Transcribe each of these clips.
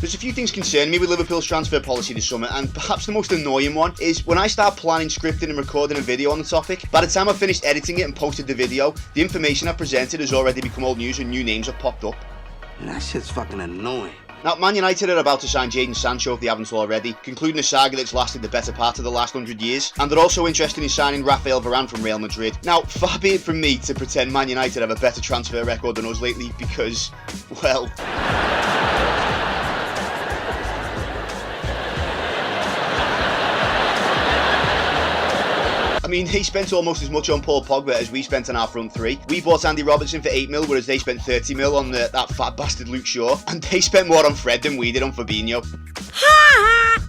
There's a few things concerning me with Liverpool's transfer policy this summer, and perhaps the most annoying one is when I start planning, scripting and recording a video on the topic, by the time I've finished editing it and posted the video, the information I've presented has already become old news and new names have popped up. Man, that shit's fucking annoying. Now, Man United are about to sign Jadon Sancho if they haven't already, concluding a saga that's lasted the better part of the last 100 years, and they're also interested in signing Rafael Varane from Real Madrid. Now, far be it from me to pretend Man United have a better transfer record than us lately because, well... I mean, they spent almost as much on Paul Pogba as we spent on our front three. We bought Andy Robertson for 8 mil, whereas they spent 30 mil on that fat bastard Luke Shaw. And they spent more on Fred than we did on Fabinho.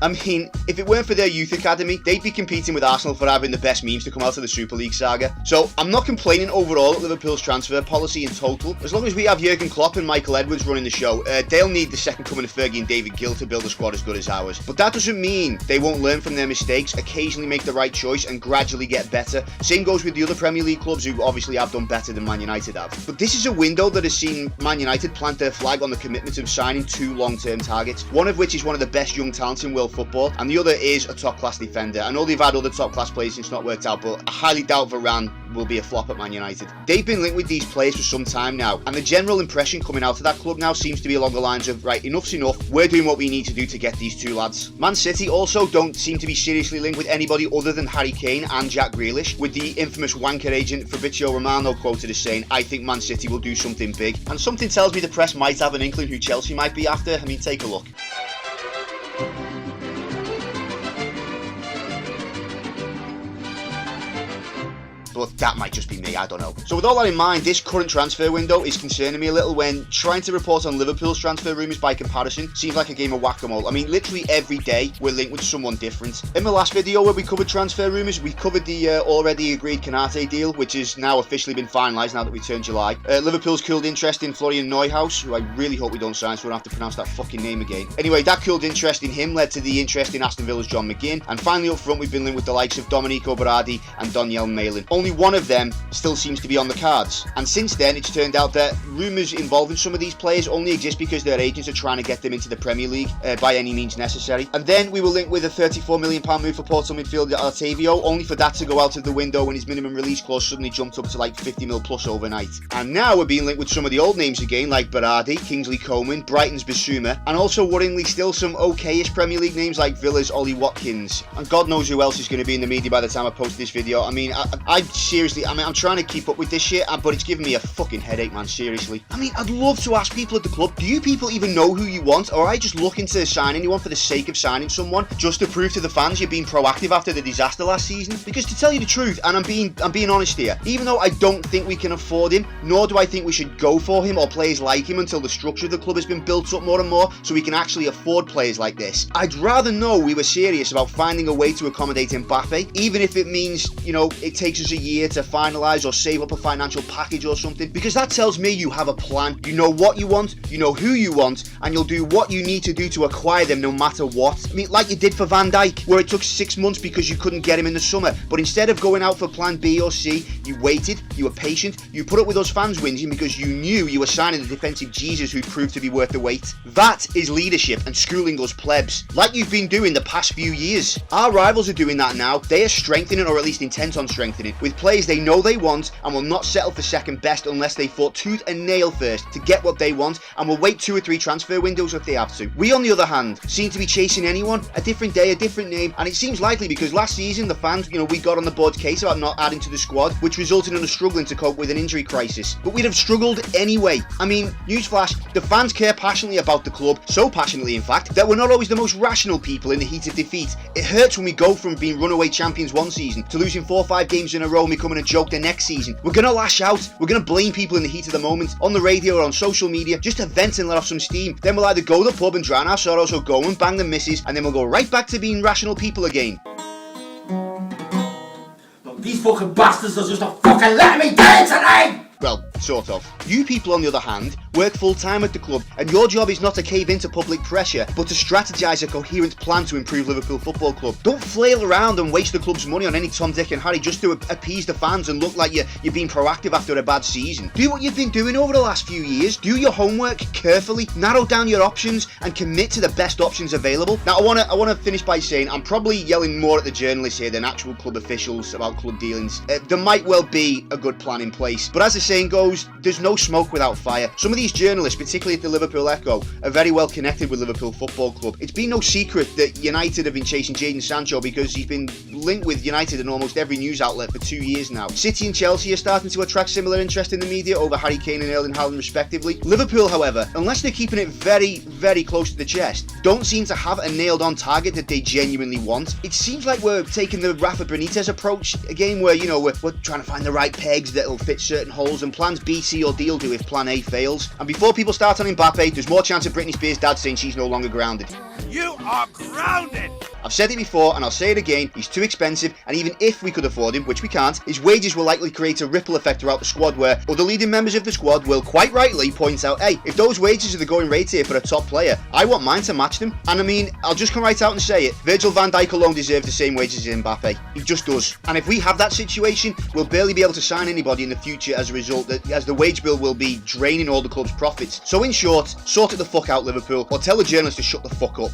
I mean, if it weren't for their youth academy, they'd be competing with Arsenal for having the best memes to come out of the Super League saga. So, I'm not complaining overall at Liverpool's transfer policy in total. As long as we have Jurgen Klopp and Michael Edwards running the show, they'll need the second coming of Fergie and David Gill to build a squad as good as ours. But that doesn't mean they won't learn from their mistakes, occasionally make the right choice and gradually get better. Same goes with the other Premier League clubs who obviously have done better than Man United have. But this is a window that has seen Man United plant their flag on the commitment of signing 2 long-term targets, one of which is one of the best young talents in world football, and the other is a top-class defender. I know they've had other top-class players since it's not worked out, but I highly doubt Varane will be a flop at Man United. They've been linked with these players for some time now, and the general impression coming out of that club now seems to be along the lines of, right, enough's enough, we're doing what we need to do to get these 2 lads. Man City also don't seem to be seriously linked with anybody other than Harry Kane and Jack Grealish, with the infamous wanker agent Fabrizio Romano quoted as saying, I think Man City will do something big. And something tells me the press might have an inkling who Chelsea might be after. I mean, take a look. But that might just be me, I don't know. So with all that in mind, this current transfer window is concerning me a little when trying to report on Liverpool's transfer rumours by comparison seems like a game of whack-a-mole. I mean, literally every day we're linked with someone different. In the last video where we covered transfer rumours, we covered the already agreed Canate deal, which has now officially been finalised now that we turn July. Liverpool's cooled interest in Florian Neuhaus, who I really hope we don't sign so we don't have to pronounce that fucking name again. Anyway, that cooled interest in him led to the interest in Aston Villa's John McGinn, and finally up front we've been linked with the likes of Domenico Berardi and Daniel Malin. Only one of them still seems to be on the cards, and since then it's turned out that rumours involving some of these players only exist because their agents are trying to get them into the Premier League by any means necessary. And then we were linked with a £34 million move for Porto midfielder Altavio, only for that to go out of the window when his minimum release clause suddenly jumped up to like 50 mil plus overnight. And now we're being linked with some of the old names again, like Berardi, Kingsley Coman, Brighton's Bissouma, and also worryingly still some okay-ish Premier League names like Villa's Ollie Watkins, and God knows who else is going to be in the media by the time I post this video. I mean, I seriously, I'm trying to keep up with this shit, but it's giving me a fucking headache, man, seriously. I mean, I'd love to ask people at the club, do you people even know who you want, or are you just looking to sign anyone for the sake of signing someone, just to prove to the fans you're being proactive after the disaster last season? Because to tell you the truth, and I'm being honest here, even though I don't think we can afford him, nor do I think we should go for him or players like him until the structure of the club has been built up more and more so we can actually afford players like this, I'd rather know we were serious about finding a way to accommodate Mbappe, even if it means, you know, it takes us a year to finalise or save up a financial package or something, because that tells me you have a plan, you know what you want, you know who you want, and you'll do what you need to do to acquire them no matter what. I mean, like you did for Van Dijk, where it took 6 months because you couldn't get him in the summer, but instead of going out for plan B or C, you waited, you were patient, you put up with us fans whinging because you knew you were signing a defensive Jesus who'd proved to be worth the wait. That is leadership and schooling us plebs, like you've been doing the past few years. Our rivals are doing that now. They are strengthening, or at least intent on strengthening, with players they know they want and will not settle for second best unless they fought tooth and nail first to get what they want, and will wait 2 or 3 transfer windows if they have to. We, on the other hand, seem to be chasing anyone, a different day, a different name, and it seems likely because last season the fans, we got on the board's case about not adding to the squad, which resulted in us struggling to cope with an injury crisis. But we'd have struggled anyway. I mean, newsflash, the fans care passionately about the club, so passionately in fact, that we're not always the most rational people in the heat of defeat. It hurts when we go from being runaway champions one season to losing 4 or 5 games in a row and becoming a joke the next season. We're gonna lash out, we're gonna blame people in the heat of the moment, on the radio or on social media, just to vent and let off some steam. Then we'll either go to the pub and drown our sorrows, or go and bang the missus, and then we'll go right back to being rational people again. These fucking bastards are just not fucking letting me down tonight! Well, sort of. You people, on the other hand, work full-time at the club, and your job is not to cave into public pressure, but to strategise a coherent plan to improve Liverpool Football Club. Don't flail around and waste the club's money on any Tom, Dick and Harry just to appease the fans and look like you're being proactive after a bad season. Do what you've been doing over the last few years. Do your homework carefully, narrow down your options, and commit to the best options available. Now, I want to finish by saying I'm probably yelling more at the journalists here than actual club officials about club dealings. There might well be a good plan in place, but as the saying goes, there's no smoke without fire. Some of these journalists, particularly at the Liverpool Echo, are very well connected with Liverpool Football Club. It's been no secret that United have been chasing Jadon Sancho because he's been linked with United in almost every news outlet for 2 years now. City and Chelsea are starting to attract similar interest in the media over Harry Kane and Erling Haaland respectively. Liverpool, however, unless they're keeping it very, very close to the chest, don't seem to have a nailed-on target that they genuinely want. It seems like we're taking the Rafa Benitez approach again, where, you know, we're trying to find the right pegs that'll fit certain holes, and plans B, C or D will do if plan A fails. And before people start on Mbappe, there's more chance of Britney Spears' dad saying she's no longer grounded. You are grounded! I've said it before and I'll say it again, he's too expensive, and even if we could afford him, which we can't, his wages will likely create a ripple effect throughout the squad where other leading members of the squad will quite rightly point out, hey, if those wages are the going rate here for a top player, I want mine to match them. And I mean, I'll just come right out and say it, Virgil van Dijk alone deserves the same wages as Mbappe. He just does. And if we have that situation, we'll barely be able to sign anybody in the future as a result, as the wage bill will be draining all the club's profits. So in short, sort it the fuck out, Liverpool, or tell the journalists to shut the fuck up.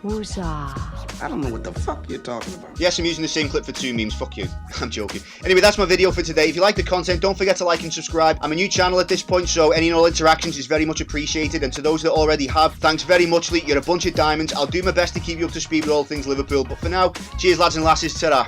I don't know what the fuck you're talking about. Yes, I'm using the same clip for 2 memes, fuck you. I'm joking. Anyway, that's my video for today. If you like the content, don't forget to like and subscribe. I'm a new channel at this point, so any and all interactions is very much appreciated, and to those that already have, thanks very much, Lee. You're a bunch of diamonds. I'll do my best to keep you up to speed with all things Liverpool, but for now, cheers lads and lasses, ta-ra.